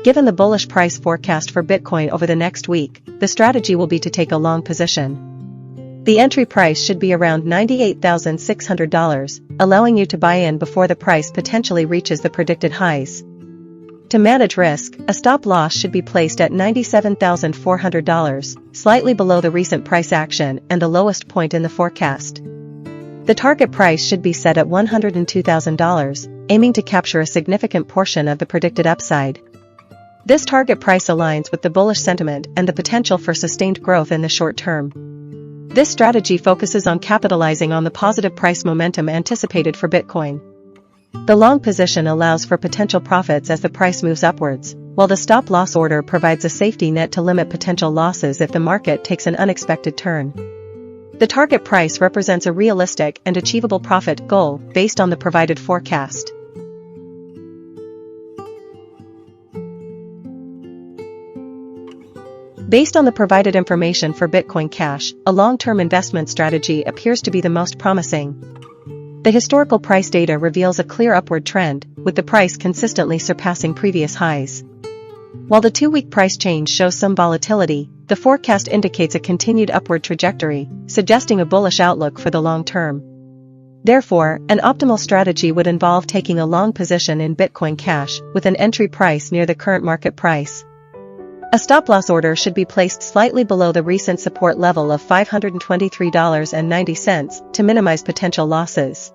Given the bullish price forecast for Bitcoin over the next week, the strategy will be to take a long position. The entry price should be around $98,600, allowing you to buy in before the price potentially reaches the predicted highs. To manage risk, a stop loss should be placed at $97,400, slightly below the recent price action and the lowest point in the forecast. The target price should be set at $102,000, aiming to capture a significant portion of the predicted upside. This target price aligns with the bullish sentiment and the potential for sustained growth in the short term. This strategy focuses on capitalizing on the positive price momentum anticipated for Bitcoin. The long position allows for potential profits as the price moves upwards, while the stop-loss order provides a safety net to limit potential losses if the market takes an unexpected turn. The target price represents a realistic and achievable profit goal based on the provided forecast. Based on the provided information for Bitcoin Cash, a long-term investment strategy appears to be the most promising. The historical price data reveals a clear upward trend, with the price consistently surpassing previous highs. While the 2-week price change shows some volatility, the forecast indicates a continued upward trajectory, suggesting a bullish outlook for the long term. Therefore, an optimal strategy would involve taking a long position in Bitcoin Cash, with an entry price near the current market price. A stop-loss order should be placed slightly below the recent support level of $523.90 to minimize potential losses.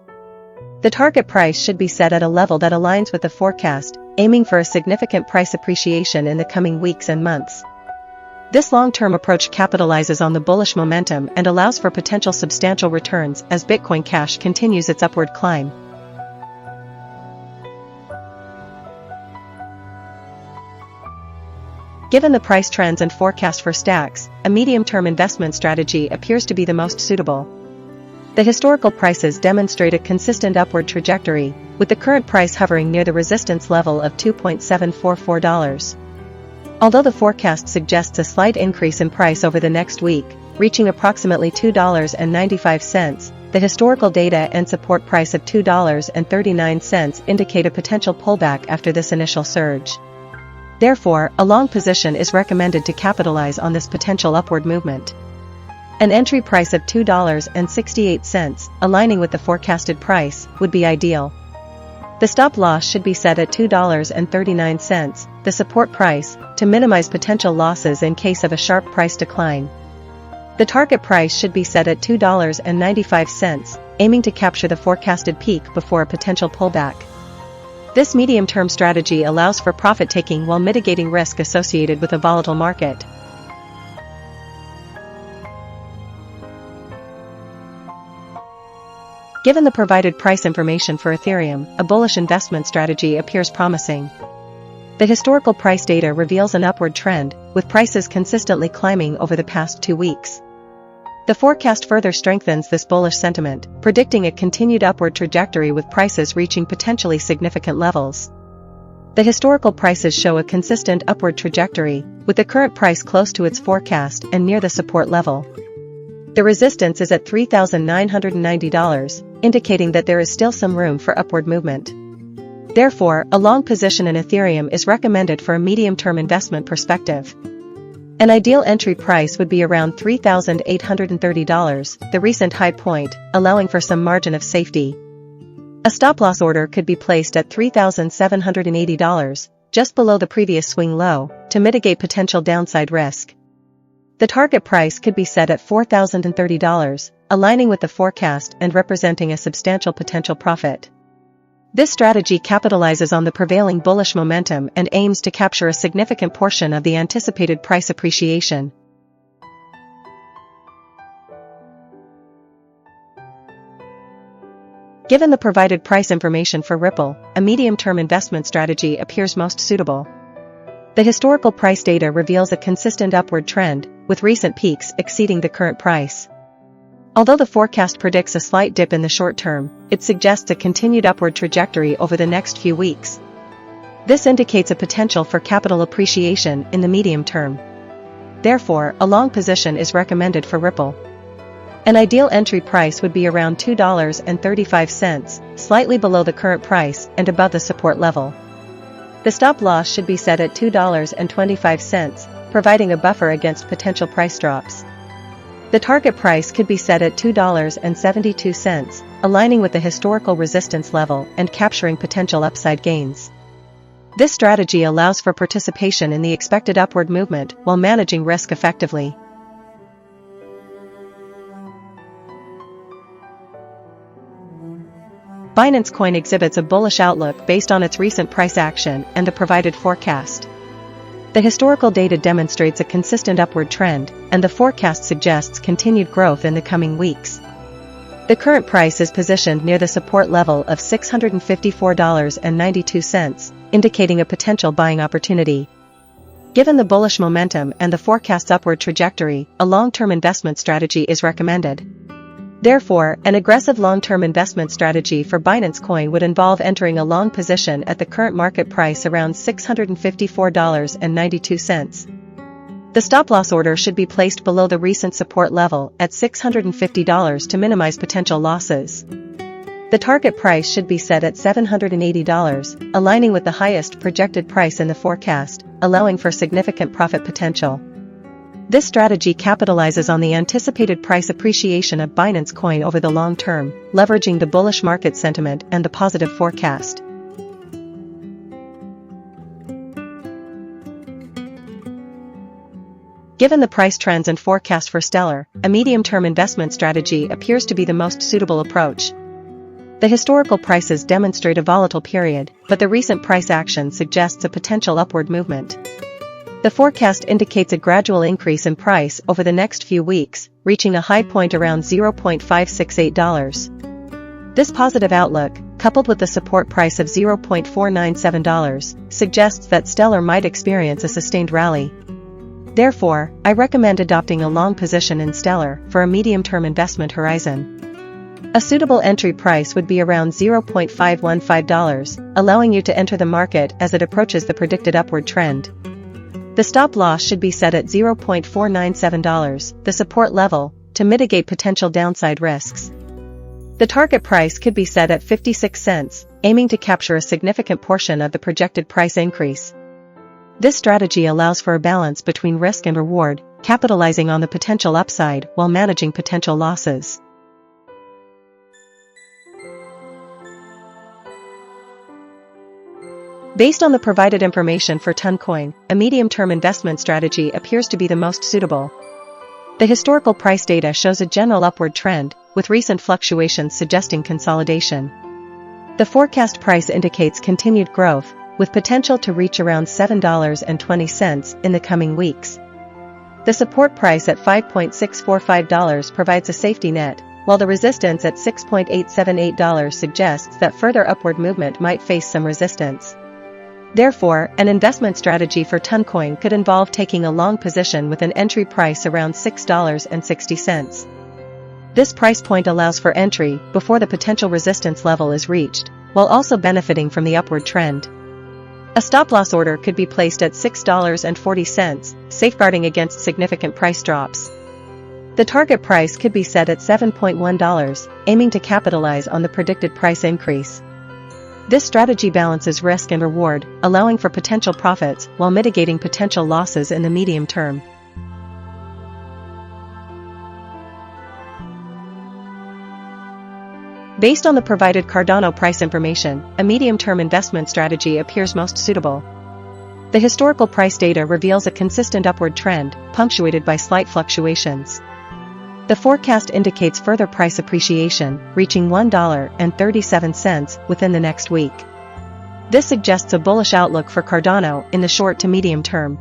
The target price should be set at a level that aligns with the forecast, aiming for a significant price appreciation in the coming weeks and months. This long-term approach capitalizes on the bullish momentum and allows for potential substantial returns as Bitcoin Cash continues its upward climb. Given the price trends and forecast for stacks, a medium-term investment strategy appears to be the most suitable. The historical prices demonstrate a consistent upward trajectory, with the current price hovering near the resistance level of $2.744. Although the forecast suggests a slight increase in price over the next week, reaching approximately $2.95, the historical data and support price of $2.39 indicate a potential pullback after this initial surge. Therefore, a long position is recommended to capitalize on this potential upward movement. An entry price of $2.68, aligning with the forecasted price, would be ideal. The stop loss should be set at $2.39, the support price, to minimize potential losses in case of a sharp price decline. The target price should be set at $2.95, aiming to capture the forecasted peak before a potential pullback. This medium-term strategy allows for profit-taking while mitigating risk associated with a volatile market. Given the provided price information for Ethereum, a bullish investment strategy appears promising. The historical price data reveals an upward trend, with prices consistently climbing over the past 2 weeks. The forecast further strengthens this bullish sentiment, predicting a continued upward trajectory with prices reaching potentially significant levels. The historical prices show a consistent upward trajectory, with the current price close to its forecast and near the support level. The resistance is at $3,990, indicating that there is still some room for upward movement. Therefore, a long position in Ethereum is recommended for a medium-term investment perspective. An ideal entry price would be around $3,830, the recent high point, allowing for some margin of safety. A stop-loss order could be placed at $3,780, just below the previous swing low, to mitigate potential downside risk. The target price could be set at $4,030, aligning with the forecast and representing a substantial potential profit. This strategy capitalizes on the prevailing bullish momentum and aims to capture a significant portion of the anticipated price appreciation. Given the provided price information for Ripple, a medium-term investment strategy appears most suitable. The historical price data reveals a consistent upward trend, with recent peaks exceeding the current price. Although the forecast predicts a slight dip in the short term, it suggests a continued upward trajectory over the next few weeks. This indicates a potential for capital appreciation in the medium term. Therefore, a long position is recommended for Ripple. An ideal entry price would be around $2.35, slightly below the current price and above the support level. The stop loss should be set at $2.25, providing a buffer against potential price drops. The target price could be set at $2.72, aligning with the historical resistance level and capturing potential upside gains. This strategy allows for participation in the expected upward movement while managing risk effectively. Binance Coin exhibits a bullish outlook based on its recent price action and the provided forecast. The historical data demonstrates a consistent upward trend, and the forecast suggests continued growth in the coming weeks. The current price is positioned near the support level of $654.92, indicating a potential buying opportunity. Given the bullish momentum and the forecast's upward trajectory, a long-term investment strategy is recommended. Therefore, an aggressive long-term investment strategy for Binance Coin would involve entering a long position at the current market price around $654.92. The stop-loss order should be placed below the recent support level at $650 to minimize potential losses. The target price should be set at $780, aligning with the highest projected price in the forecast, allowing for significant profit potential. This strategy capitalizes on the anticipated price appreciation of Binance Coin over the long term, leveraging the bullish market sentiment and the positive forecast. Given the price trends and forecast for Stellar, a medium-term investment strategy appears to be the most suitable approach. The historical prices demonstrate a volatile period, but the recent price action suggests a potential upward movement. The forecast indicates a gradual increase in price over the next few weeks, reaching a high point around $0.568. This positive outlook, coupled with the support price of $0.497, suggests that Stellar might experience a sustained rally. Therefore, I recommend adopting a long position in Stellar for a medium-term investment horizon. A suitable entry price would be around $0.515, allowing you to enter the market as it approaches the predicted upward trend. The stop loss should be set at $0.497, the support level, to mitigate potential downside risks. The target price could be set at 56 cents, aiming to capture a significant portion of the projected price increase. This strategy allows for a balance between risk and reward, capitalizing on the potential upside while managing potential losses. Based on the provided information for Toncoin, a medium-term investment strategy appears to be the most suitable. The historical price data shows a general upward trend, with recent fluctuations suggesting consolidation. The forecast price indicates continued growth, with potential to reach around $7.20 in the coming weeks. The support price at $5.645 provides a safety net, while the resistance at $6.878 suggests that further upward movement might face some resistance. Therefore, an investment strategy for Toncoin could involve taking a long position with an entry price around $6.60. This price point allows for entry before the potential resistance level is reached, while also benefiting from the upward trend. A stop-loss order could be placed at $6.40, safeguarding against significant price drops. The target price could be set at $7.1, aiming to capitalize on the predicted price increase. This strategy balances risk and reward, allowing for potential profits while mitigating potential losses in the medium term. Based on the provided Cardano price information, a medium-term investment strategy appears most suitable. The historical price data reveals a consistent upward trend, punctuated by slight fluctuations. The forecast indicates further price appreciation, reaching $1.37 within the next week. This suggests a bullish outlook for Cardano in the short to medium term.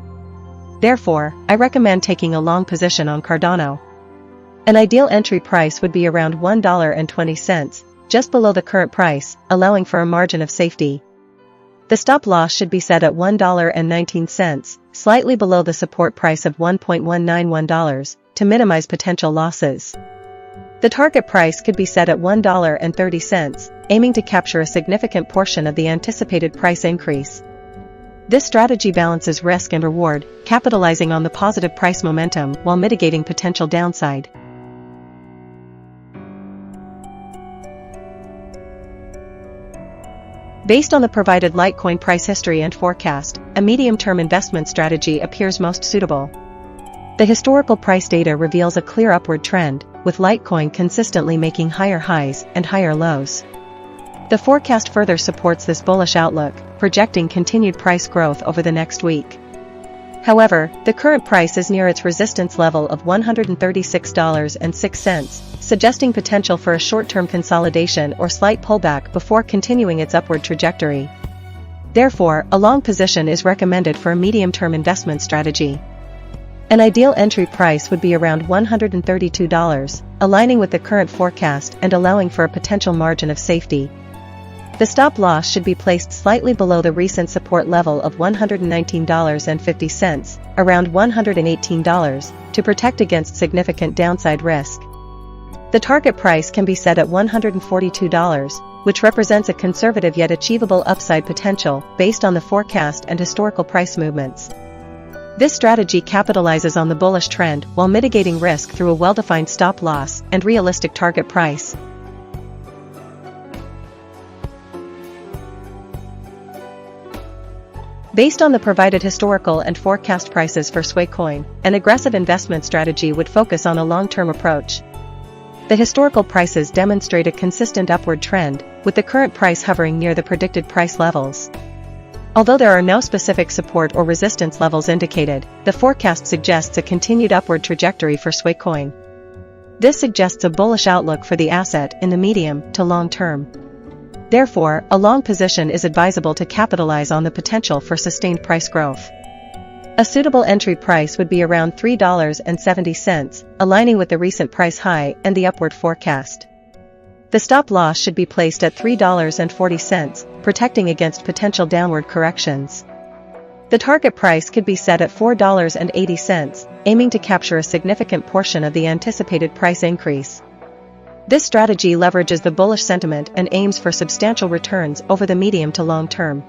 Therefore, I recommend taking a long position on Cardano. An ideal entry price would be around $1.20, just below the current price, allowing for a margin of safety. The stop loss should be set at $1.19, slightly below the support price of $1.191, to minimize potential losses. The target price could be set at $1.30, aiming to capture a significant portion of the anticipated price increase. This strategy balances risk and reward, capitalizing on the positive price momentum while mitigating potential downside. Based on the provided Litecoin price history and forecast, a medium-term investment strategy appears most suitable. The historical price data reveals a clear upward trend, with Litecoin consistently making higher highs and higher lows. The forecast further supports this bullish outlook, projecting continued price growth over the next week. However, the current price is near its resistance level of $136.06, suggesting potential for a short-term consolidation or slight pullback before continuing its upward trajectory. Therefore, a long position is recommended for a medium-term investment strategy. An ideal entry price would be around $132, aligning with the current forecast and allowing for a potential margin of safety. The stop loss should be placed slightly below the recent support level of $119.50, around $118, to protect against significant downside risk. The target price can be set at $142, which represents a conservative yet achievable upside potential based on the forecast and historical price movements. This strategy capitalizes on the bullish trend while mitigating risk through a well-defined stop loss and realistic target price. Based on the provided historical and forecast prices for Coin, an aggressive investment strategy would focus on a long-term approach. The historical prices demonstrate a consistent upward trend, with the current price hovering near the predicted price levels. Although there are no specific support or resistance levels indicated, the forecast suggests a continued upward trajectory for Coin. This suggests a bullish outlook for the asset in the medium to long term. Therefore, a long position is advisable to capitalize on the potential for sustained price growth. A suitable entry price would be around $3.70, aligning with the recent price high and the upward forecast. The stop loss should be placed at $3.40, protecting against potential downward corrections. The target price could be set at $4.80, aiming to capture a significant portion of the anticipated price increase. This strategy leverages the bullish sentiment and aims for substantial returns over the medium to long term.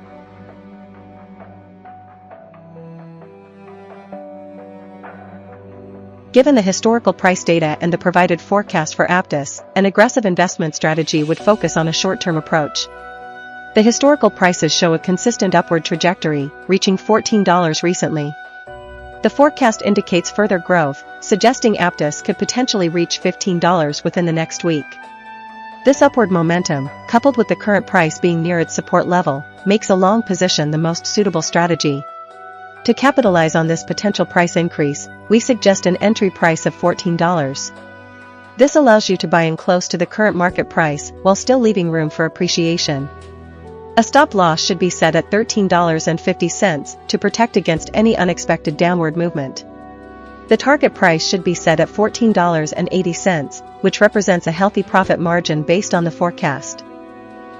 Given the historical price data and the provided forecast for Aptos, an aggressive investment strategy would focus on a short-term approach. The historical prices show a consistent upward trajectory, reaching $14 recently. The forecast indicates further growth, suggesting Aptos could potentially reach $15 within the next week. This upward momentum, coupled with the current price being near its support level, makes a long position the most suitable strategy. To capitalize on this potential price increase, we suggest an entry price of $14. This allows you to buy in close to the current market price while still leaving room for appreciation. A stop loss should be set at $13.50 to protect against any unexpected downward movement. The target price should be set at $14.80, which represents a healthy profit margin based on the forecast.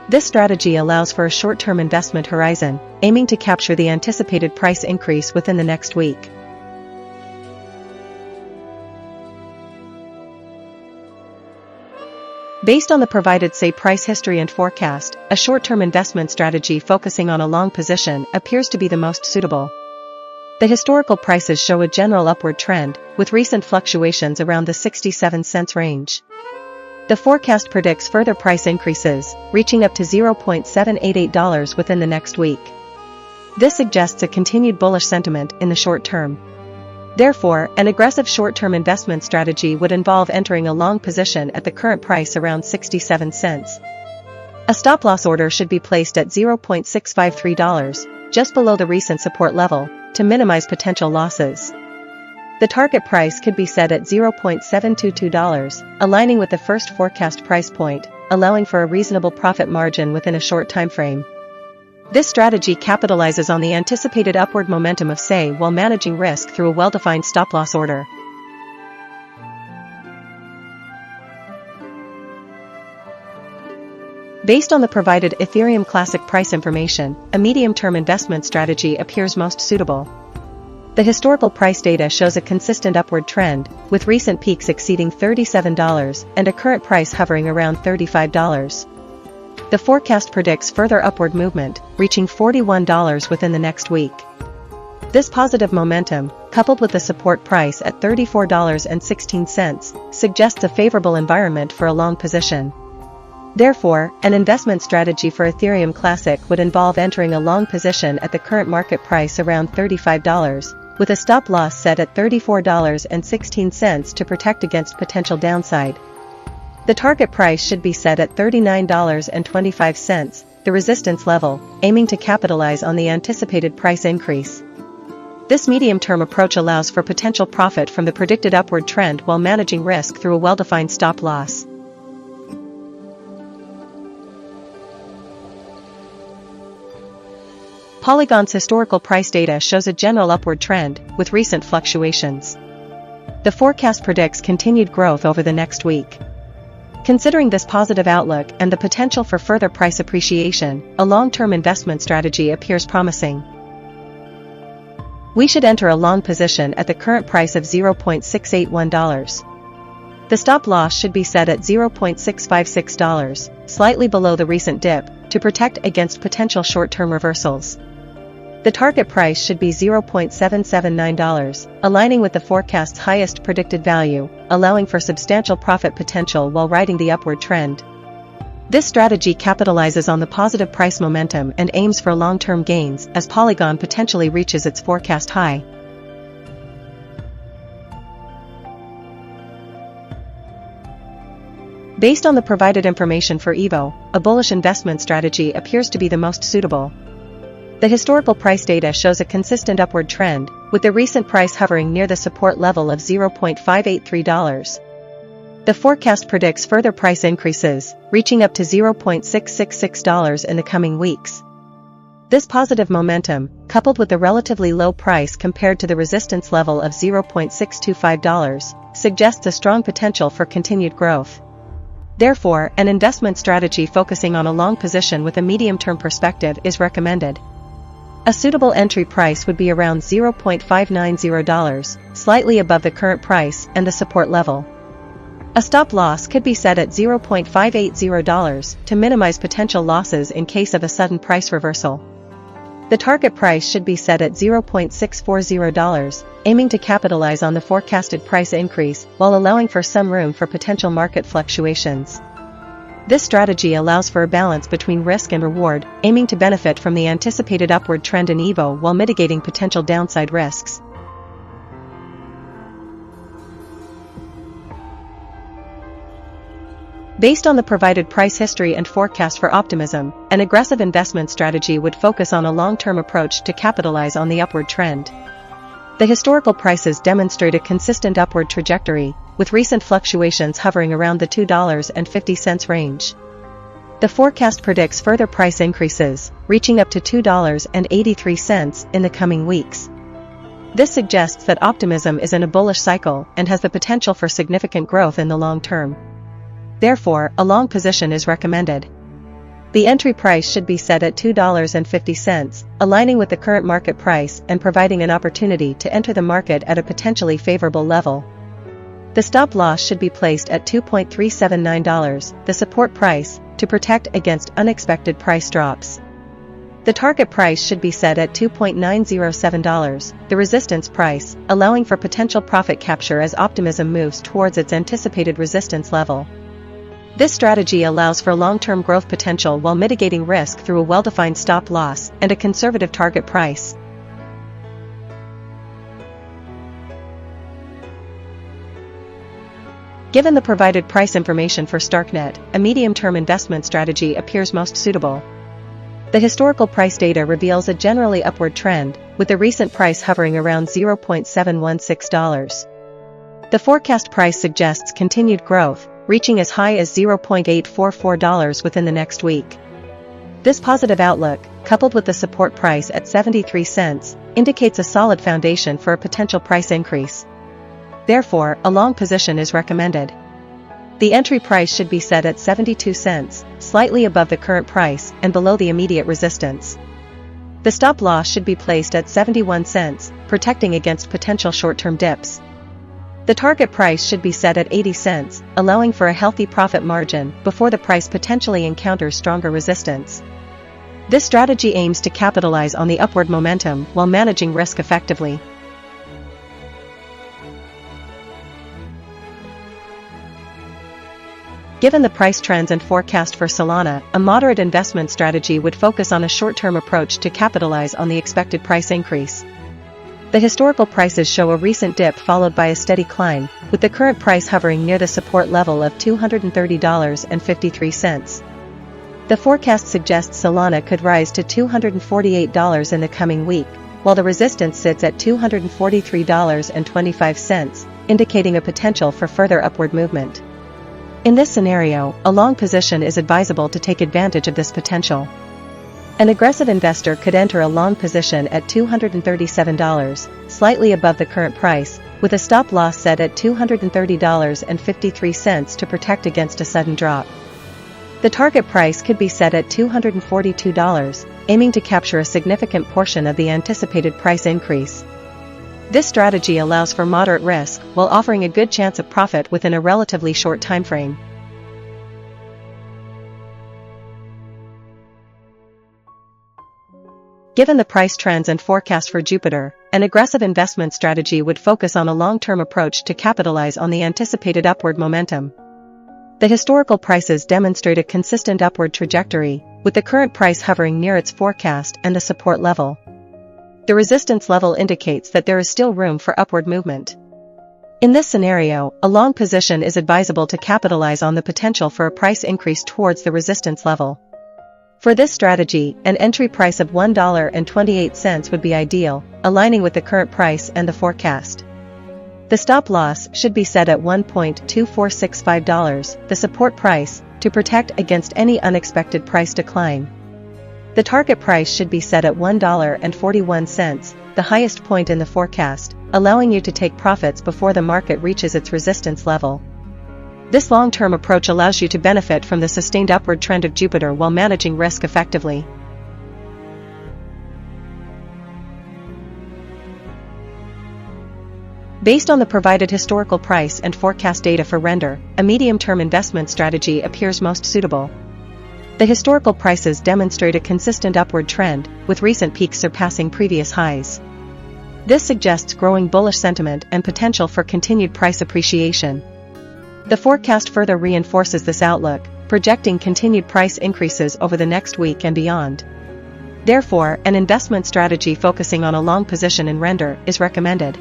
This strategy allows for a short-term investment horizon, aiming to capture the anticipated price increase within the next week. Based on the provided price history and forecast, a short-term investment strategy focusing on a long position appears to be the most suitable. The historical prices show a general upward trend, with recent fluctuations around the 67 cents range. The forecast predicts further price increases, reaching up to $0.788 within the next week. This suggests a continued bullish sentiment in the short term. Therefore, an aggressive short-term investment strategy would involve entering a long position at the current price around 67 cents. A stop-loss order should be placed at $0.653, just below the recent support level, to minimize potential losses. The target price could be set at $0.722, aligning with the first forecast price point, allowing for a reasonable profit margin within a short time frame. This strategy capitalizes on the anticipated upward momentum of while managing risk through a well-defined stop-loss order. Based on the provided Ethereum Classic price information, a medium-term investment strategy appears most suitable. The historical price data shows a consistent upward trend, with recent peaks exceeding $37 and a current price hovering around $35. The forecast predicts further upward movement, reaching $41 within the next week. This positive momentum, coupled with the support price at $34.16, suggests a favorable environment for a long position. Therefore, an investment strategy for Ethereum Classic would involve entering a long position at the current market price around $35, with a stop loss set at $34.16 to protect against potential downside. The target price should be set at $39.25, the resistance level, aiming to capitalize on the anticipated price increase. This medium-term approach allows for potential profit from the predicted upward trend while managing risk through a well-defined stop loss. Polygon's historical price data shows a general upward trend, with recent fluctuations. The forecast predicts continued growth over the next week. Considering this positive outlook and the potential for further price appreciation, a long-term investment strategy appears promising. We should enter a long position at the current price of $0.681. The stop loss should be set at $0.656, slightly below the recent dip, to protect against potential short-term reversals. The target price should be $0.779, aligning with the forecast's highest predicted value, allowing for substantial profit potential while riding the upward trend. This strategy capitalizes on the positive price momentum and aims for long-term gains as Polygon potentially reaches its forecast high. Based on the provided information for AEVO, a bullish investment strategy appears to be the most suitable. The historical price data shows a consistent upward trend, with the recent price hovering near the support level of $0.583. The forecast predicts further price increases, reaching up to $0.666 in the coming weeks. This positive momentum, coupled with the relatively low price compared to the resistance level of $0.625, suggests a strong potential for continued growth. Therefore, an investment strategy focusing on a long position with a medium-term perspective is recommended. A suitable entry price would be around $0.590, slightly above the current price and the support level. A stop loss could be set at $0.580 to minimize potential losses in case of a sudden price reversal. The target price should be set at $0.640, aiming to capitalize on the forecasted price increase while allowing for some room for potential market fluctuations. This strategy allows for a balance between risk and reward, aiming to benefit from the anticipated upward trend in AEVO while mitigating potential downside risks. Based on the provided price history and forecast for optimism, an aggressive investment strategy would focus on a long-term approach to capitalize on the upward trend. The historical prices demonstrate a consistent upward trajectory, with recent fluctuations hovering around the $2.50 range. The forecast predicts further price increases, reaching up to $2.83 in the coming weeks. This suggests that optimism is in a bullish cycle and has the potential for significant growth in the long term. Therefore, a long position is recommended. The entry price should be set at $2.50, aligning with the current market price and providing an opportunity to enter the market at a potentially favorable level. The stop loss should be placed at $2.379, the support price, to protect against unexpected price drops. The target price should be set at $2.907, the resistance price, allowing for potential profit capture as optimism moves towards its anticipated resistance level. This strategy allows for long-term growth potential while mitigating risk through a well-defined stop loss and a conservative target price. Given the provided price information for STRK, a medium-term investment strategy appears most suitable. The historical price data reveals a generally upward trend, with the recent price hovering around $0.716. The forecast price suggests continued growth, reaching as high as $0.844 within the next week. This positive outlook, coupled with the support price at 73 cents, indicates a solid foundation for a potential price increase. Therefore, a long position is recommended. The entry price should be set at 72 cents, slightly above the current price and below the immediate resistance. The stop loss should be placed at 71 cents, protecting against potential short-term dips. The target price should be set at 80 cents, allowing for a healthy profit margin before the price potentially encounters stronger resistance. This strategy aims to capitalize on the upward momentum while managing risk effectively. Given the price trends and forecast for Solana, a moderate investment strategy would focus on a short-term approach to capitalize on the expected price increase. The historical prices show a recent dip followed by a steady climb, with the current price hovering near the support level of $230.53. The forecast suggests Solana could rise to $248 in the coming week, while the resistance sits at $243.25, indicating a potential for further upward movement. In this scenario, a long position is advisable to take advantage of this potential. An aggressive investor could enter a long position at $237, slightly above the current price, with a stop loss set at $230.53 to protect against a sudden drop. The target price could be set at $242, aiming to capture a significant portion of the anticipated price increase. This strategy allows for moderate risk while offering a good chance of profit within a relatively short time frame. Given the price trends and forecast for Jupiter, an aggressive investment strategy would focus on a long-term approach to capitalize on the anticipated upward momentum. The historical prices demonstrate a consistent upward trajectory, with the current price hovering near its forecast and the support level. The resistance level indicates that there is still room for upward movement. In this scenario, a long position is advisable to capitalize on the potential for a price increase towards the resistance level. For this strategy, an entry price of $1.28 would be ideal, aligning with the current price and the forecast. The stop loss should be set at $1.2465, the support price, to protect against any unexpected price decline. The target price should be set at $1.41, the highest point in the forecast, allowing you to take profits before the market reaches its resistance level. This long-term approach allows you to benefit from the sustained upward trend of Jupiter while managing risk effectively. Based on the provided historical price and forecast data for Render, a medium-term investment strategy appears most suitable. The historical prices demonstrate a consistent upward trend, with recent peaks surpassing previous highs. This suggests growing bullish sentiment and potential for continued price appreciation. The forecast further reinforces this outlook, projecting continued price increases over the next week and beyond. Therefore, an investment strategy focusing on a long position in Render is recommended.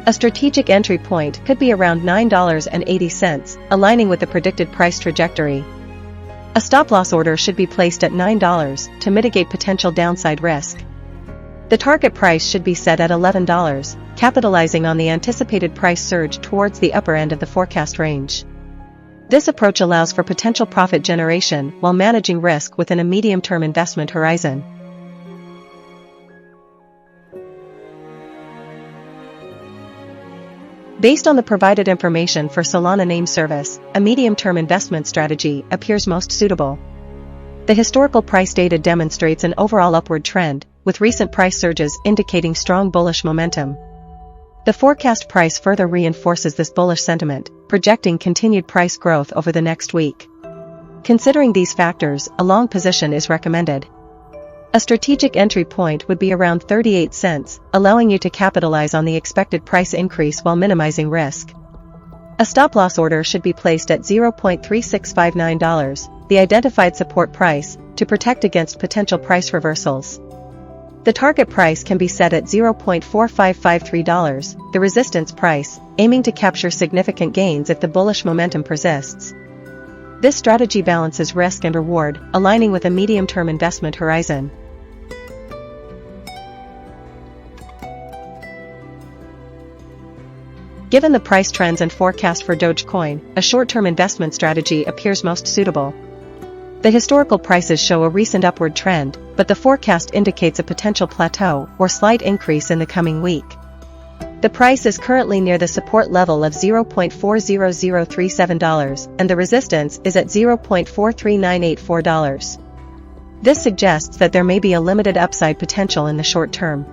A strategic entry point could be around $9.80, aligning with the predicted price trajectory. A stop-loss order should be placed at $9 to mitigate potential downside risk. The target price should be set at $11, capitalizing on the anticipated price surge towards the upper end of the forecast range. This approach allows for potential profit generation while managing risk within a medium-term investment horizon. Based on the provided information for Solana name service, a medium-term investment strategy appears most suitable. The historical price data demonstrates an overall upward trend, with recent price surges indicating strong bullish momentum. The forecast price further reinforces this bullish sentiment, projecting continued price growth over the next week. Considering these factors, a long position is recommended. A strategic entry point would be around 38 cents, allowing you to capitalize on the expected price increase while minimizing risk. A stop-loss order should be placed at $0.3659, the identified support price, to protect against potential price reversals. The target price can be set at $0.4553, the resistance price, aiming to capture significant gains if the bullish momentum persists. This strategy balances risk and reward, aligning with a medium-term investment horizon. Given the price trends and forecast for Doge-Coin, a short-term investment strategy appears most suitable. The historical prices show a recent upward trend, but the forecast indicates a potential plateau or slight increase in the coming week. The price is currently near the support level of $0.40037, and the resistance is at $0.43984. This suggests that there may be a limited upside potential in the short term.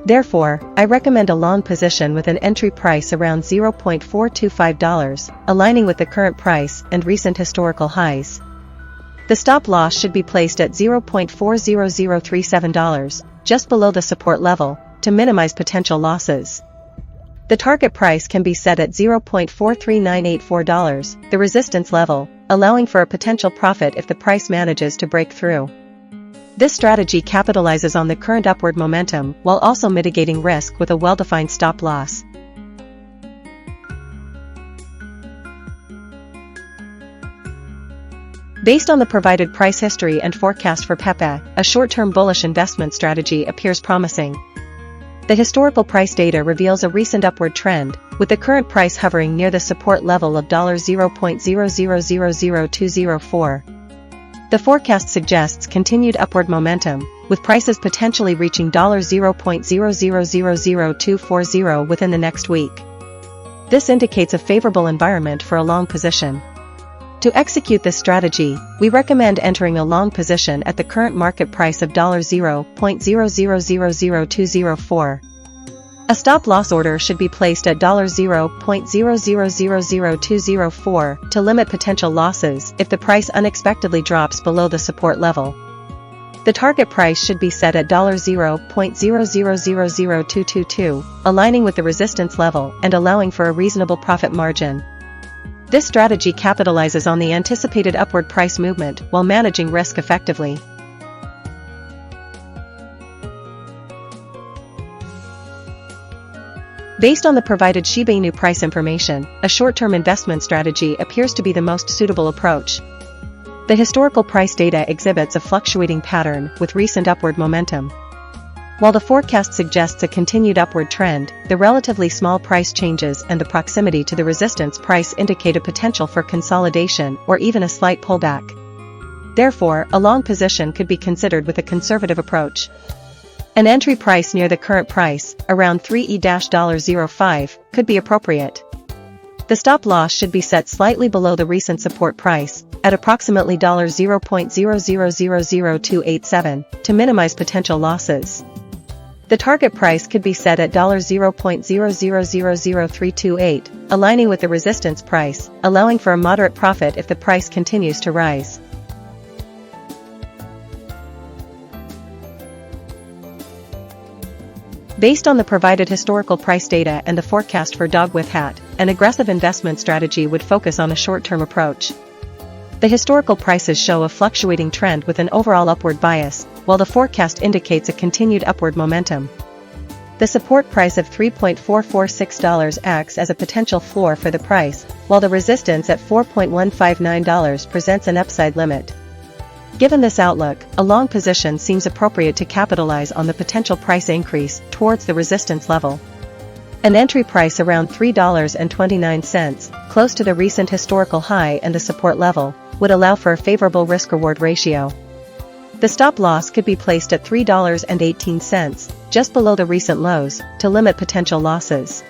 Therefore, I recommend a long position with an entry price around $0.425, aligning with the current price and recent historical highs. The stop loss should be placed at $0.40037, just below the support level, to minimize potential losses. The target price can be set at $0.43984, the resistance level, allowing for a potential profit if the price manages to break through. This strategy capitalizes on the current upward momentum while also mitigating risk with a well-defined stop loss. Based on the provided price history and forecast for PEPE, a short-term bullish investment strategy appears promising. The historical price data reveals a recent upward trend, with the current price hovering near the support level of $0.0000204. The forecast suggests continued upward momentum, with prices potentially reaching $0.0000240 within the next week. This indicates a favorable environment for a long position. To execute this strategy, we recommend entering a long position at the current market price of $0.0000204. A stop-loss order should be placed at $0.0000204 to limit potential losses if the price unexpectedly drops below the support level. The target price should be set at $0.0000222, aligning with the resistance level and allowing for a reasonable profit margin. This strategy capitalizes on the anticipated upward price movement while managing risk effectively. Based on the provided SHIB new price information, a short-term investment strategy appears to be the most suitable approach. The historical price data exhibits a fluctuating pattern with recent upward momentum. While the forecast suggests a continued upward trend, the relatively small price changes and the proximity to the resistance price indicate a potential for consolidation or even a slight pullback. Therefore, a long position could be considered with a conservative approach. An entry price near the current price, around $3.05, could be appropriate. The stop loss should be set slightly below the recent support price, at approximately $0.0000287, to minimize potential losses. The target price could be set at $0.0000328, aligning with the resistance price, allowing for a moderate profit if the price continues to rise. Based on the provided historical price data and the forecast for dog with hat, an aggressive investment strategy would focus on a short-term approach. The historical prices show a fluctuating trend with an overall upward bias, while the forecast indicates a continued upward momentum. The support price of $3.446 acts as a potential floor for the price, while the resistance at $4.159 presents an upside limit. Given this outlook, a long position seems appropriate to capitalize on the potential price increase towards the resistance level. An entry price around $3.29, close to the recent historical high and the support level, would allow for a favorable risk-reward ratio. The stop loss could be placed at $3.18, just below the recent lows, to limit potential losses.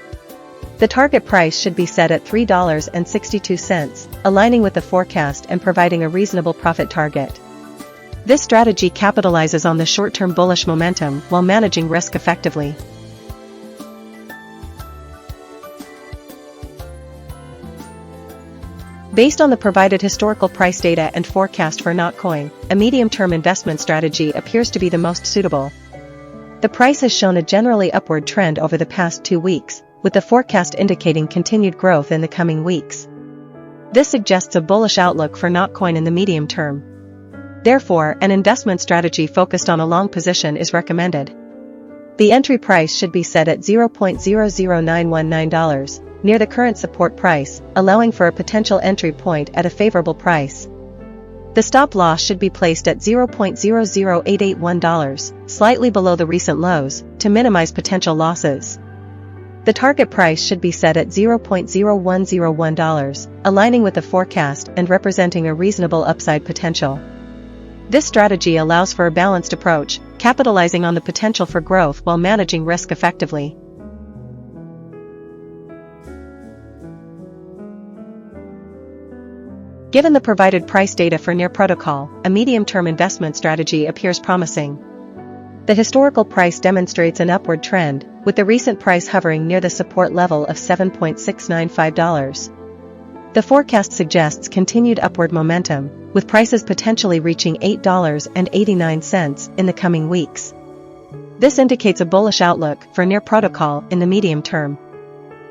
The target price should be set at $3.62, aligning with the forecast and providing a reasonable profit target. This strategy capitalizes on the short-term bullish momentum while managing risk effectively. Based on the provided historical price data and forecast for Doge-Coin, a medium-term investment strategy appears to be the most suitable. The price has shown a generally upward trend over the past 2 weeks, with the forecast indicating continued growth in the coming weeks. This suggests a bullish outlook for Doge-Coin in the medium term. Therefore, an investment strategy focused on a long position is recommended. The entry price should be set at $0.00919, near the current support price, allowing for a potential entry point at a favorable price. The stop loss should be placed at $0.00881, slightly below the recent lows, to minimize potential losses. The target price should be set at $0.0101, aligning with the forecast and representing a reasonable upside potential. This strategy allows for a balanced approach, capitalizing on the potential for growth while managing risk effectively. Given the provided price data for Near Protocol, a medium-term investment strategy appears promising. The historical price demonstrates an upward trend, with the recent price hovering near the support level of $7.695. The forecast suggests continued upward momentum, with prices potentially reaching $8.89 in the coming weeks. This indicates a bullish outlook for Near Protocol in the medium term.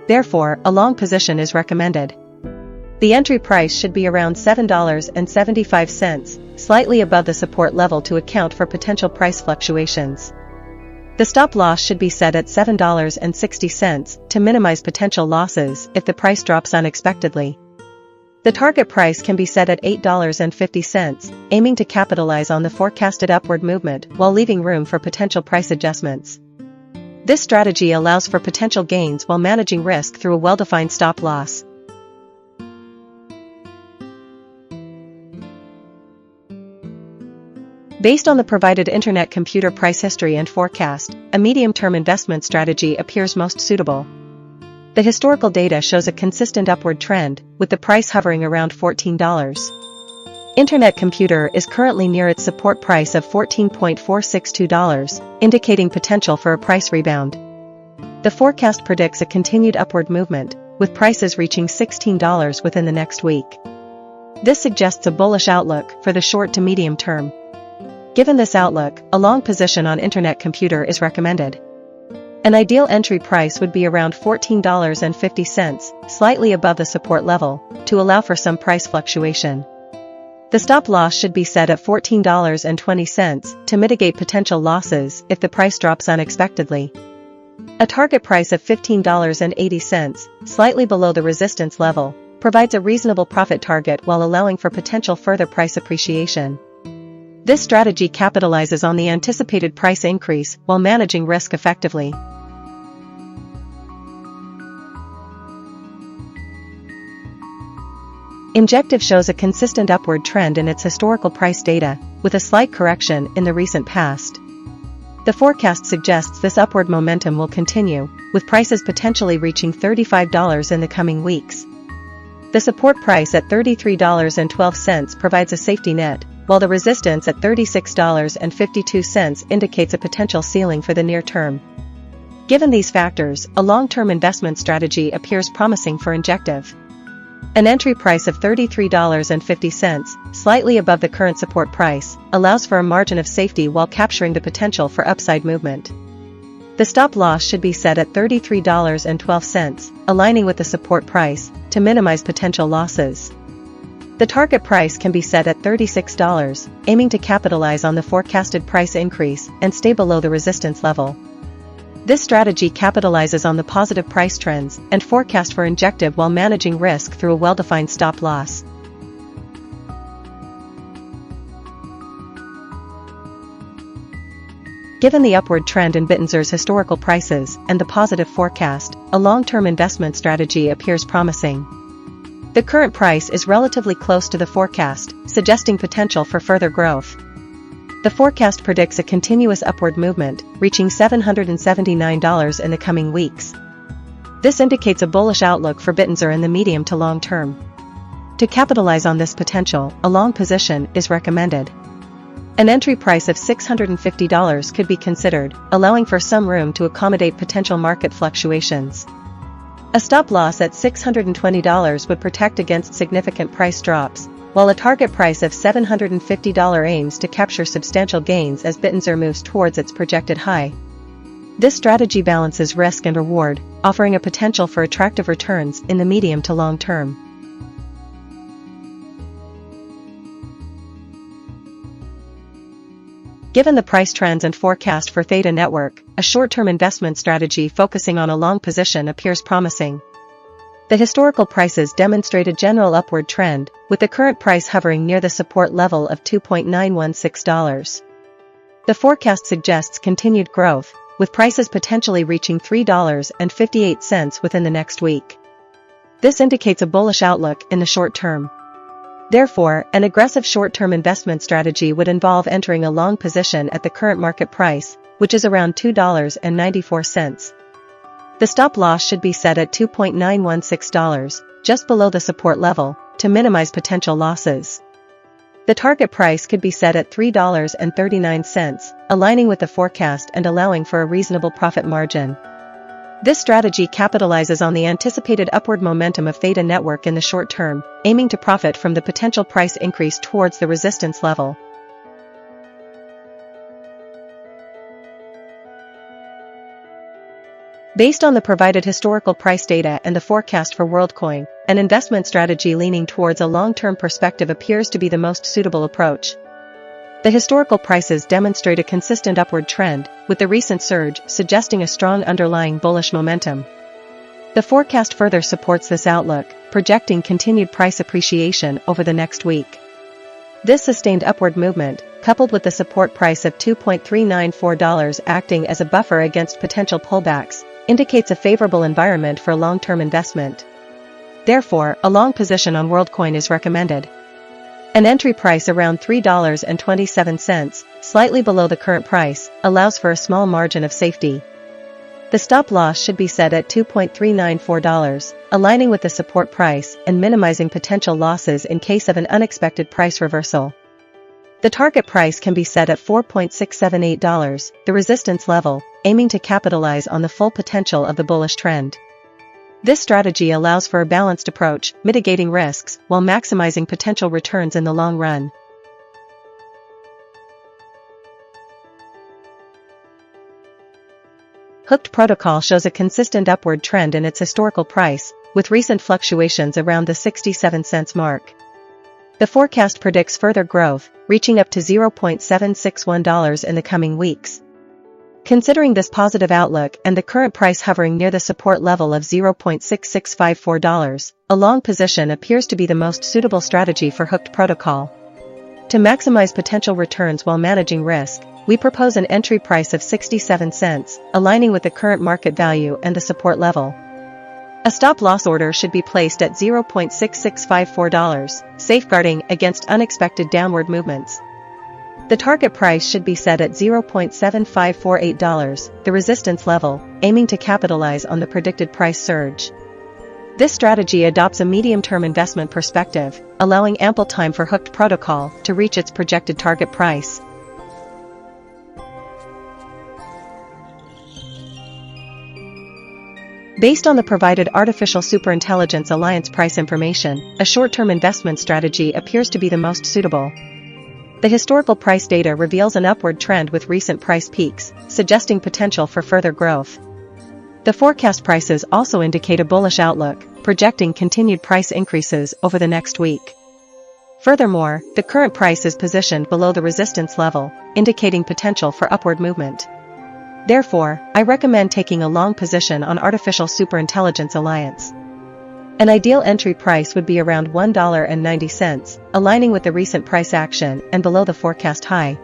Therefore, a long position is recommended. The entry price should be around $7.75, slightly above the support level to account for potential price fluctuations. The stop loss should be set at $7.60 to minimize potential losses if the price drops unexpectedly. The target price can be set at $8.50, aiming to capitalize on the forecasted upward movement while leaving room for potential price adjustments. This strategy allows for potential gains while managing risk through a well-defined stop loss. Based on the provided Internet Computer price history and forecast, a medium-term investment strategy appears most suitable. The historical data shows a consistent upward trend, with the price hovering around $14. Internet Computer is currently near its support price of $14.462, indicating potential for a price rebound. The forecast predicts a continued upward movement, with prices reaching $16 within the next week. This suggests a bullish outlook for the short to medium term. Given this outlook, a long position on Internet Computer is recommended. An ideal entry price would be around $14.50, slightly above the support level, to allow for some price fluctuation. The stop loss should be set at $14.20 to mitigate potential losses if the price drops unexpectedly. A target price of $15.80, slightly below the resistance level, provides a reasonable profit target while allowing for potential further price appreciation. This strategy capitalizes on the anticipated price increase while managing risk effectively. Injective shows a consistent upward trend in its historical price data, with a slight correction in the recent past. The forecast suggests this upward momentum will continue, with prices potentially reaching $35 in the coming weeks. The support price at $33.12 provides a safety net, while the resistance at $36.52 indicates a potential ceiling for the near term. Given these factors, a long-term investment strategy appears promising for Injective. An entry price of $33.50, slightly above the current support price, allows for a margin of safety while capturing the potential for upside movement. The stop loss should be set at $33.12, aligning with the support price, to minimize potential losses. The target price can be set at $36, aiming to capitalize on the forecasted price increase and stay below the resistance level. This strategy capitalizes on the positive price trends and forecast for Injective while managing risk through a well-defined stop loss. Given the upward trend in BTC's historical prices and the positive forecast, a long-term investment strategy appears promising. The current price is relatively close to the forecast, suggesting potential for further growth. The forecast predicts a continuous upward movement, reaching $779 in the coming weeks. This indicates a bullish outlook for BTC in the medium to long term. To capitalize on this potential, a long position is recommended. An entry price of $650 could be considered, allowing for some room to accommodate potential market fluctuations. A stop loss at $620 would protect against significant price drops, while a target price of $750 aims to capture substantial gains as BTC moves towards its projected high. This strategy balances risk and reward, offering a potential for attractive returns in the medium to long term. Given the price trends and forecast for THETA network, a short-term investment strategy focusing on a long position appears promising. The historical prices demonstrate a general upward trend, with the current price hovering near the support level of $2.916. The forecast suggests continued growth, with prices potentially reaching $3.58 within the next week. This indicates a bullish outlook in the short term. Therefore, an aggressive short-term investment strategy would involve entering a long position at the current market price, which is around $2.94. The stop loss should be set at $2.916, just below the support level, to minimize potential losses. The target price could be set at $3.39, aligning with the forecast and allowing for a reasonable profit margin. This strategy capitalizes on the anticipated upward momentum of THETA network in the short term, aiming to profit from the potential price increase towards the resistance level. Based on the provided historical price data and the forecast for WorldCoin, an investment strategy leaning towards a long-term perspective appears to be the most suitable approach. The historical prices demonstrate a consistent upward trend, with the recent surge suggesting a strong underlying bullish momentum. The forecast further supports this outlook, projecting continued price appreciation over the next week. This sustained upward movement, coupled with the support price of $2.394 acting as a buffer against potential pullbacks, indicates a favorable environment for long-term investment. Therefore, a long position on WorldCoin is recommended. An entry price around $3.27, slightly below the current price, allows for a small margin of safety. The stop loss should be set at $2.394, aligning with the support price and minimizing potential losses in case of an unexpected price reversal. The target price can be set at $4.678, the resistance level, aiming to capitalize on the full potential of the bullish trend. This strategy allows for a balanced approach, mitigating risks while maximizing potential returns in the long run. Hooked Protocol shows a consistent upward trend in its historical price, with recent fluctuations around the 67 cents mark. The forecast predicts further growth, reaching up to $0.761 in the coming weeks. Considering this positive outlook and the current price hovering near the support level of $0.6654, a long position appears to be the most suitable strategy for Hooked Protocol. To maximize potential returns while managing risk, we propose an entry price of 67 cents, aligning with the current market value and the support level. A stop-loss order should be placed at $0.6654, safeguarding against unexpected downward movements. The target price should be set at $0.7548, the resistance level, aiming to capitalize on the predicted price surge. This strategy adopts a medium-term investment perspective, allowing ample time for Hooked Protocol to reach its projected target price. Based on the provided Artificial Superintelligence Alliance price information, a short-term investment strategy appears to be the most suitable. The historical price data reveals an upward trend with recent price peaks, suggesting potential for further growth. The forecast prices also indicate a bullish outlook, projecting continued price increases over the next week. Furthermore, the current price is positioned below the resistance level, indicating potential for upward movement. Therefore, I recommend taking a long position on Artificial Superintelligence Alliance. An ideal entry price would be around $1.90, aligning with the recent price action and below the forecast high.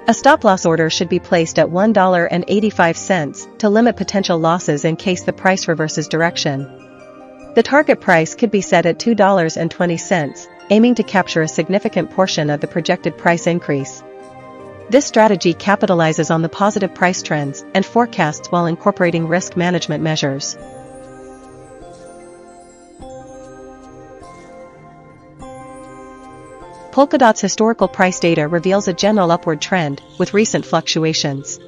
A stop-loss order should be placed at $1.85 to limit potential losses in case the price reverses direction. The target price could be set at $2.20, aiming to capture a significant portion of the projected price increase. This strategy capitalizes on the positive price trends and forecasts while incorporating risk management measures. Polkadot's historical price data reveals a general upward trend, with recent fluctuations.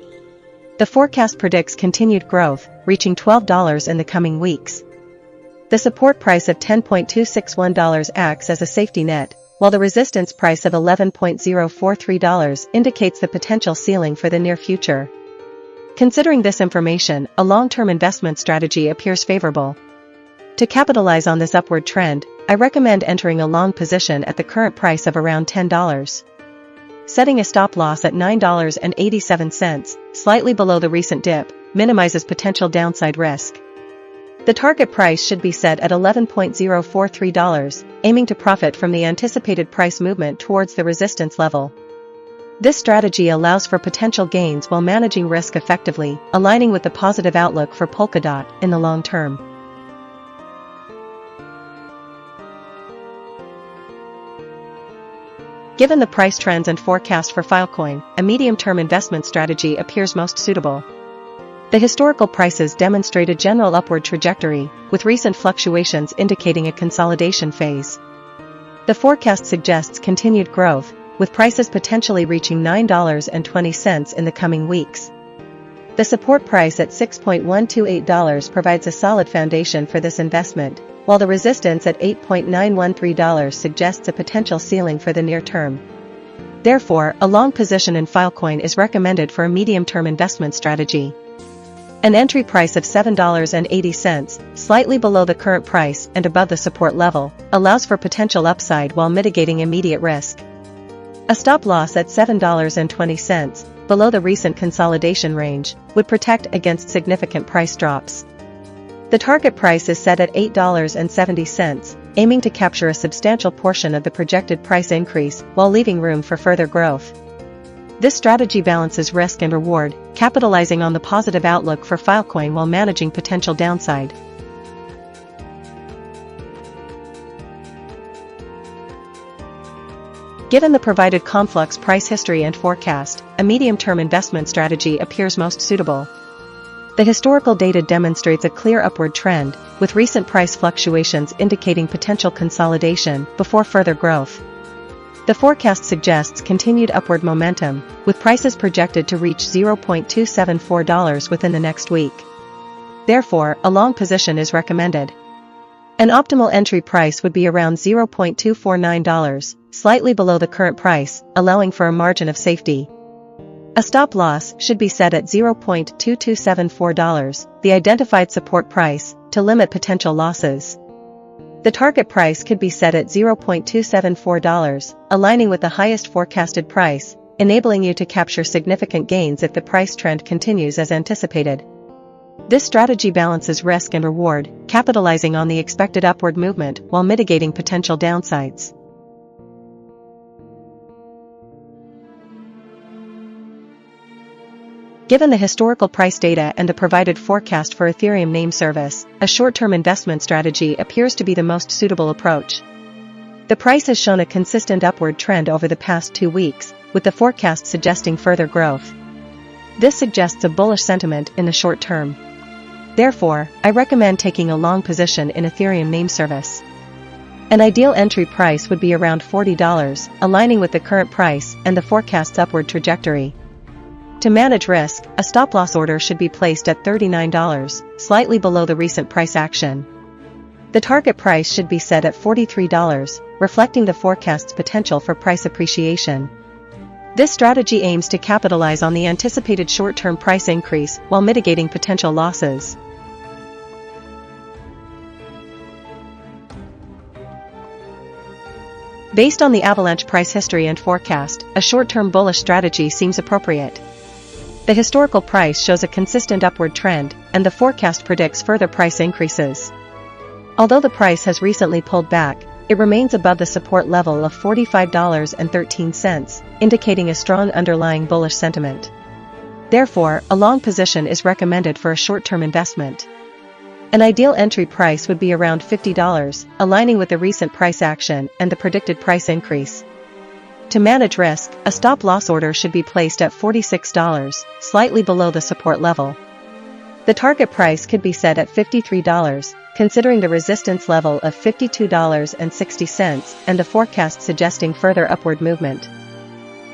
The forecast predicts continued growth, reaching $12 in the coming weeks. The support price of $10.261 acts as a safety net, while the resistance price of $11.043 indicates the potential ceiling for the near future. Considering this information, a long-term investment strategy appears favorable. To capitalize on this upward trend, I recommend entering a long position at the current price of around $10. Setting a stop loss at $9.87, slightly below the recent dip, minimizes potential downside risk. The target price should be set at $11.043, aiming to profit from the anticipated price movement towards the resistance level. This strategy allows for potential gains while managing risk effectively, aligning with the positive outlook for Polkadot in the long term. Given the price trends and forecast for Filecoin, a medium-term investment strategy appears most suitable. The historical prices demonstrate a general upward trajectory, with recent fluctuations indicating a consolidation phase. The forecast suggests continued growth, with prices potentially reaching $9.20 in the coming weeks. The support price at $6.128 provides a solid foundation for this investment, while the resistance at $8.913 suggests a potential ceiling for the near term. Therefore, a long position in Filecoin is recommended for a medium-term investment strategy. An entry price of $7.80, slightly below the current price and above the support level, allows for potential upside while mitigating immediate risk. A stop loss at $7.20, below the recent consolidation range, would protect against significant price drops. The target price is set at $8.70, aiming to capture a substantial portion of the projected price increase while leaving room for further growth. This strategy balances risk and reward, capitalizing on the positive outlook for Filecoin while managing potential downside. Given the provided Conflux price history and forecast, a medium-term investment strategy appears most suitable. The historical data demonstrates a clear upward trend, with recent price fluctuations indicating potential consolidation before further growth. The forecast suggests continued upward momentum, with prices projected to reach $0.274 within the next week. Therefore, a long position is recommended. An optimal entry price would be around $0.249, slightly below the current price, allowing for a margin of safety. A stop loss should be set at $0.2274, the identified support price, to limit potential losses. The target price could be set at $0.274, aligning with the highest forecasted price, enabling you to capture significant gains if the price trend continues as anticipated. This strategy balances risk and reward, capitalizing on the expected upward movement while mitigating potential downsides. Given the historical price data and the provided forecast for Ethereum name service, a short-term investment strategy appears to be the most suitable approach. The price has shown a consistent upward trend over the past 2 weeks, with the forecast suggesting further growth. This suggests a bullish sentiment in the short term. Therefore, I recommend taking a long position in Ethereum name service. An ideal entry price would be around $40, aligning with the current price and the forecast's upward trajectory. To manage risk, a stop-loss order should be placed at $39, slightly below the recent price action. The target price should be set at $43, reflecting the forecast's potential for price appreciation. This strategy aims to capitalize on the anticipated short-term price increase while mitigating potential losses. Based on the avalanche price history and forecast, a short-term bullish strategy seems appropriate. The historical price shows a consistent upward trend, and the forecast predicts further price increases. Although the price has recently pulled back, it remains above the support level of $45.13, indicating a strong underlying bullish sentiment. Therefore, a long position is recommended for a short-term investment. An ideal entry price would be around $50, aligning with the recent price action and the predicted price increase. To manage risk, a stop-loss order should be placed at $46, slightly below the support level. The target price could be set at $53, considering the resistance level of $52.60 and the forecast suggesting further upward movement.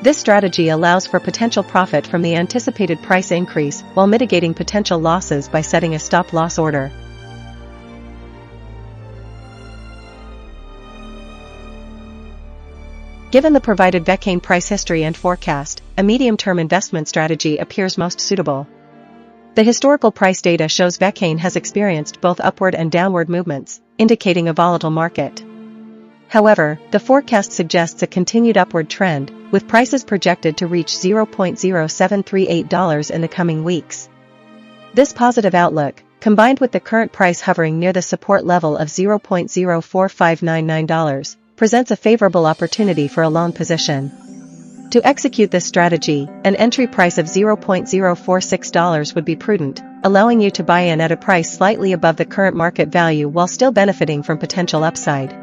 This strategy allows for potential profit from the anticipated price increase while mitigating potential losses by setting a stop-loss order. Given the provided Bitcoin price history and forecast, a medium-term investment strategy appears most suitable. The historical price data shows Bitcoin has experienced both upward and downward movements, indicating a volatile market. However, the forecast suggests a continued upward trend, with prices projected to reach $0.0738 in the coming weeks. This positive outlook, combined with the current price hovering near the support level of $0.04599, presents a favorable opportunity for a long position. To execute this strategy, an entry price of $0.046 would be prudent, allowing you to buy in at a price slightly above the current market value while still benefiting from potential upside.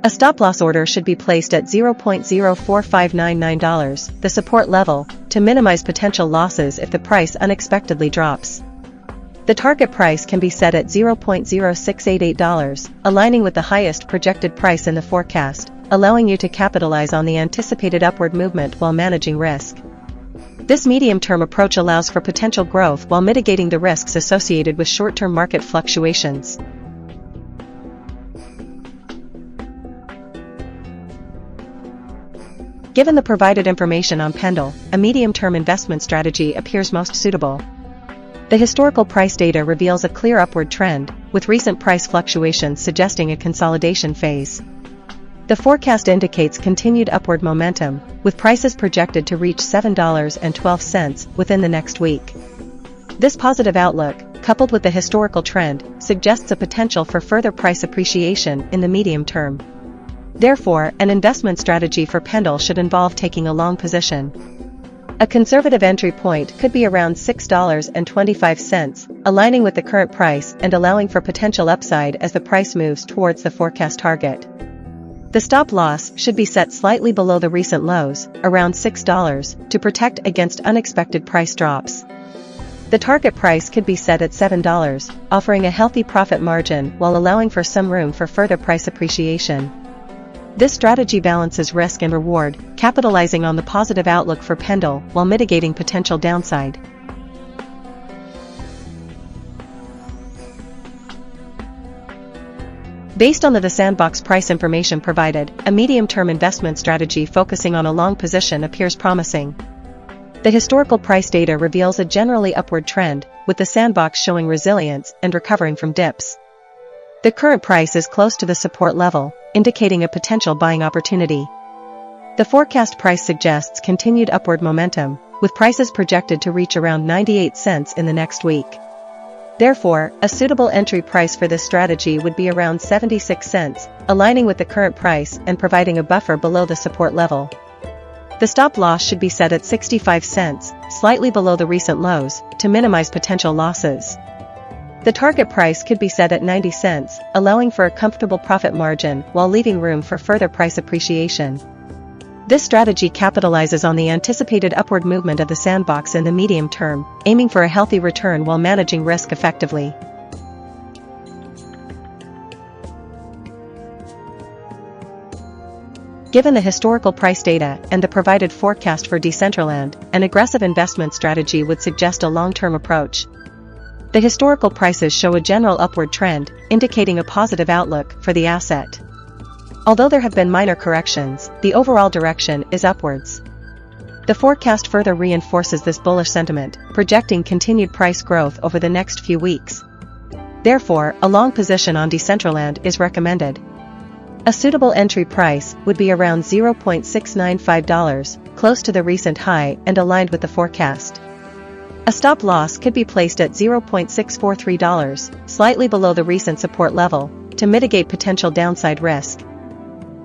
A stop-loss order should be placed at $0.04599, the support level, to minimize potential losses if the price unexpectedly drops. The target price can be set at $0.0688, aligning with the highest projected price in the forecast, allowing you to capitalize on the anticipated upward movement while managing risk. This medium-term approach allows for potential growth while mitigating the risks associated with short-term market fluctuations. Given the provided information on PENDLE, a medium-term investment strategy appears most suitable. The historical price data reveals a clear upward trend, with recent price fluctuations suggesting a consolidation phase. The forecast indicates continued upward momentum, with prices projected to reach $7.12 within the next week. This positive outlook, coupled with the historical trend, suggests a potential for further price appreciation in the medium term. Therefore, an investment strategy for PENDLE should involve taking a long position. A conservative entry point could be around $6.25, aligning with the current price and allowing for potential upside as the price moves towards the forecast target. The stop loss should be set slightly below the recent lows, around $6, to protect against unexpected price drops. The target price could be set at $7, offering a healthy profit margin while allowing for some room for further price appreciation. This strategy balances risk and reward, capitalizing on the positive outlook for PENDLE while mitigating potential downside. Based on the sandbox price information provided, a medium-term investment strategy focusing on a long position appears promising. The historical price data reveals a generally upward trend, with the sandbox showing resilience and recovering from dips. The current price is close to the support level, indicating a potential buying opportunity. The forecast price suggests continued upward momentum, with prices projected to reach around 98 cents in the next week. Therefore, a suitable entry price for this strategy would be around 76 cents, aligning with the current price and providing a buffer below the support level. The stop loss should be set at 65 cents, slightly below the recent lows, to minimize potential losses. The target price could be set at 90 cents, allowing for a comfortable profit margin while leaving room for further price appreciation. This strategy capitalizes on the anticipated upward movement of the sandbox in the medium term, aiming for a healthy return while managing risk effectively. Given the historical price data and the provided forecast for Decentraland, an aggressive investment strategy would suggest a long-term approach. The historical prices show a general upward trend, indicating a positive outlook for the asset. Although there have been minor corrections, the overall direction is upwards. The forecast further reinforces this bullish sentiment, projecting continued price growth over the next few weeks. Therefore, a long position on Decentraland is recommended. A suitable entry price would be around $0.695, close to the recent high and aligned with the forecast. A stop loss could be placed at $0.643, slightly below the recent support level, to mitigate potential downside risk.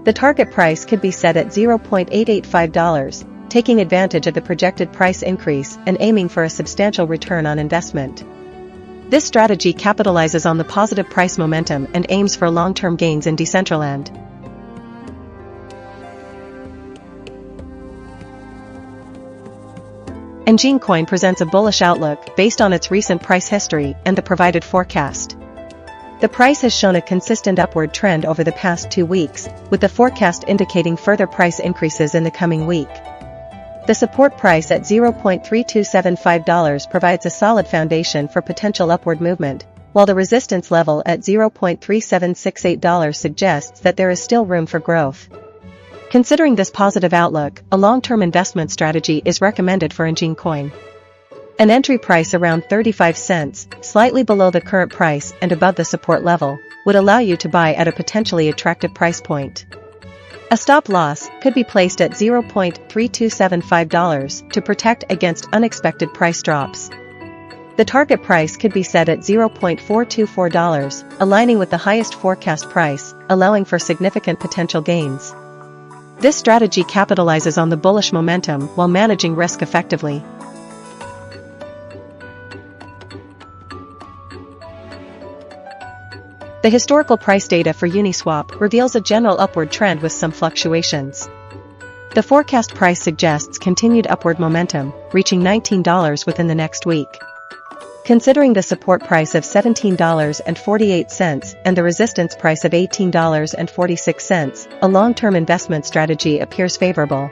The target price could be set at $0.885, taking advantage of the projected price increase and aiming for a substantial return on investment. This strategy capitalizes on the positive price momentum and aims for long-term gains in Decentraland. ENG coin presents a bullish outlook based on its recent price history and the provided forecast. The price has shown a consistent upward trend over the past 2 weeks, with the forecast indicating further price increases in the coming week. The support price at $0.3275 provides a solid foundation for potential upward movement, while the resistance level at $0.3768 suggests that there is still room for growth. Considering this positive outlook, a long-term investment strategy is recommended for ENG coin. An entry price around 35 cents, slightly below the current price and above the support level, would allow you to buy at a potentially attractive price point. A stop loss could be placed at $0.3275 to protect against unexpected price drops. The target price could be set at $0.424, aligning with the highest forecast price, allowing for significant potential gains. This strategy capitalizes on the bullish momentum while managing risk effectively. The historical price data for Uniswap reveals a general upward trend with some fluctuations. The forecast price suggests continued upward momentum, reaching $19 within the next week. Considering the support price of $17.48 and the resistance price of $18.46, a long-term investment strategy appears favorable.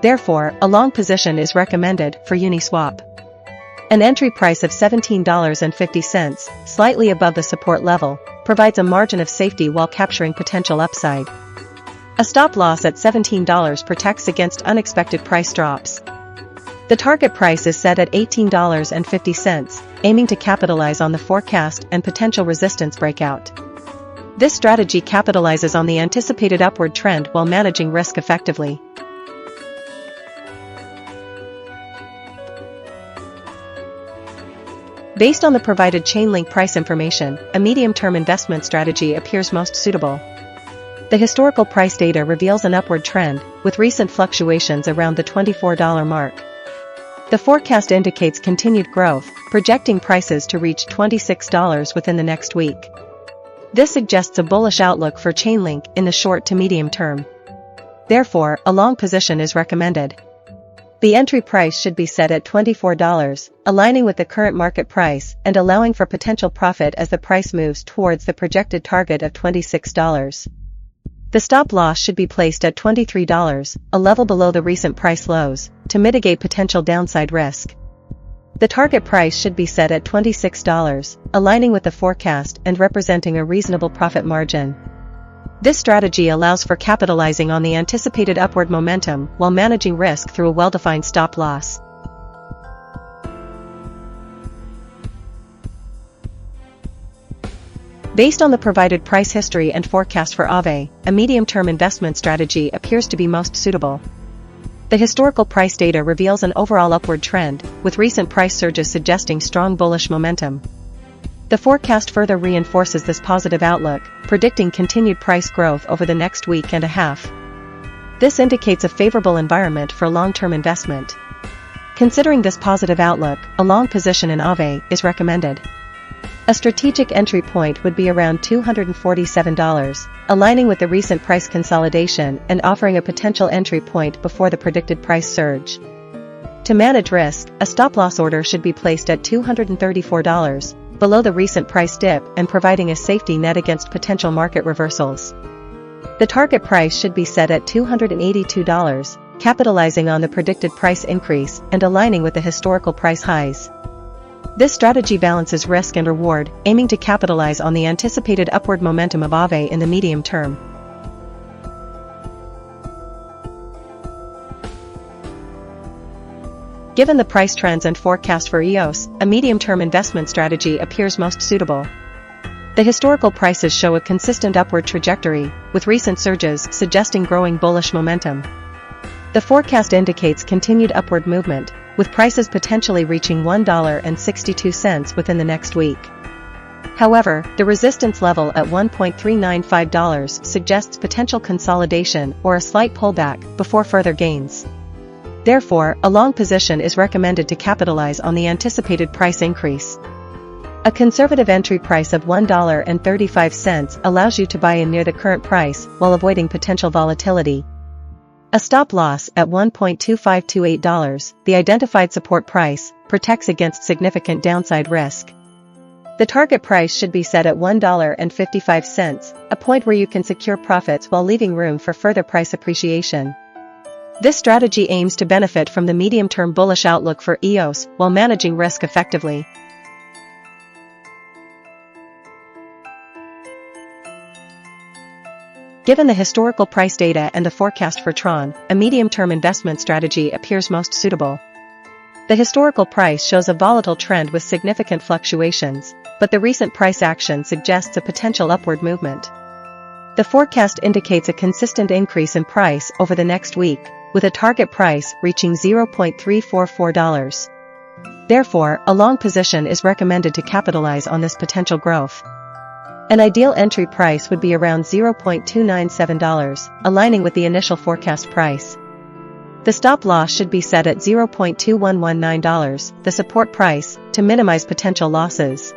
Therefore, a long position is recommended for Uniswap. An entry price of $17.50, slightly above the support level, provides a margin of safety while capturing potential upside. A stop loss at $17 protects against unexpected price drops. The target price is set at $18.50, aiming to capitalize on the forecast and potential resistance breakout. This strategy capitalizes on the anticipated upward trend while managing risk effectively. Based on the provided Chainlink price information, a medium-term investment strategy appears most suitable. The historical price data reveals an upward trend, with recent fluctuations around the $24 mark. The forecast indicates continued growth, projecting prices to reach $26 within the next week. This suggests a bullish outlook for Chainlink in the short to medium term. Therefore, a long position is recommended. The entry price should be set at $24, aligning with the current market price and allowing for potential profit as the price moves towards the projected target of $26. The stop loss should be placed at $23, a level below the recent price lows, to mitigate potential downside risk. The target price should be set at $26, aligning with the forecast and representing a reasonable profit margin. This strategy allows for capitalizing on the anticipated upward momentum while managing risk through a well-defined stop loss. Based on the provided price history and forecast for Aave, a medium-term investment strategy appears to be most suitable. The historical price data reveals an overall upward trend, with recent price surges suggesting strong bullish momentum. The forecast further reinforces this positive outlook, predicting continued price growth over the next week and a half. This indicates a favorable environment for long-term investment. Considering this positive outlook, a long position in Aave is recommended. A strategic entry point would be around $247, aligning with the recent price consolidation and offering a potential entry point before the predicted price surge. To manage risk, a stop-loss order should be placed at $234, below the recent price dip and providing a safety net against potential market reversals. The target price should be set at $282, capitalizing on the predicted price increase and aligning with the historical price highs. This strategy balances risk and reward, aiming to capitalize on the anticipated upward momentum of Aave in the medium term. Given the price trends and forecast for EOS, a medium-term investment strategy appears most suitable. The historical prices show a consistent upward trajectory, with recent surges suggesting growing bullish momentum. The forecast indicates continued upward movement, with prices potentially reaching $1.62 within the next week. However, the resistance level at $1.395 suggests potential consolidation or a slight pullback before further gains. Therefore, a long position is recommended to capitalize on the anticipated price increase. A conservative entry price of $1.35 allows you to buy in near the current price while avoiding potential volatility. A stop loss at $1.2528, the identified support price, protects against significant downside risk. The target price should be set at $1.55, a point where you can secure profits while leaving room for further price appreciation. This strategy aims to benefit from the medium-term bullish outlook for EOS while managing risk effectively. Given the historical price data and the forecast for Tron, a medium-term investment strategy appears most suitable. The historical price shows a volatile trend with significant fluctuations, but the recent price action suggests a potential upward movement. The forecast indicates a consistent increase in price over the next week, with a target price reaching $0.344. Therefore, a long position is recommended to capitalize on this potential growth. An ideal entry price would be around $0.297, aligning with the initial forecast price. The stop loss should be set at $0.2119, the support price, to minimize potential losses.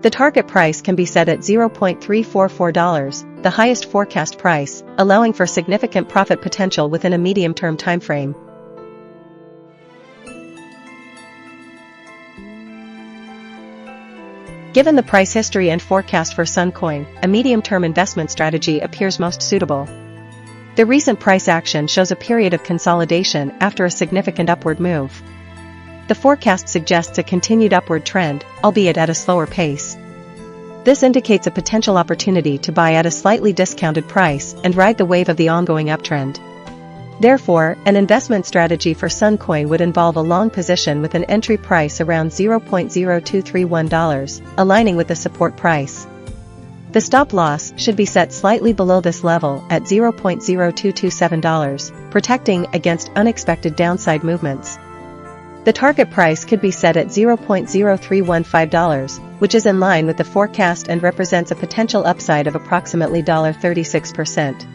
The target price can be set at $0.344, the highest forecast price, allowing for significant profit potential within a medium-term timeframe. Given the price history and forecast for Suncoin, a medium-term investment strategy appears most suitable. The recent price action shows a period of consolidation after a significant upward move. The forecast suggests a continued upward trend, albeit at a slower pace. This indicates a potential opportunity to buy at a slightly discounted price and ride the wave of the ongoing uptrend. Therefore, an investment strategy for Suncoin would involve a long position with an entry price around $0.0231, aligning with the support price. The stop loss should be set slightly below this level at $0.0227, protecting against unexpected downside movements. The target price could be set at $0.0315, which is in line with the forecast and represents a potential upside of approximately 36%.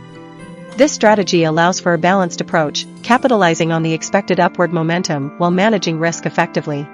This strategy allows for a balanced approach, capitalizing on the expected upward momentum while managing risk effectively.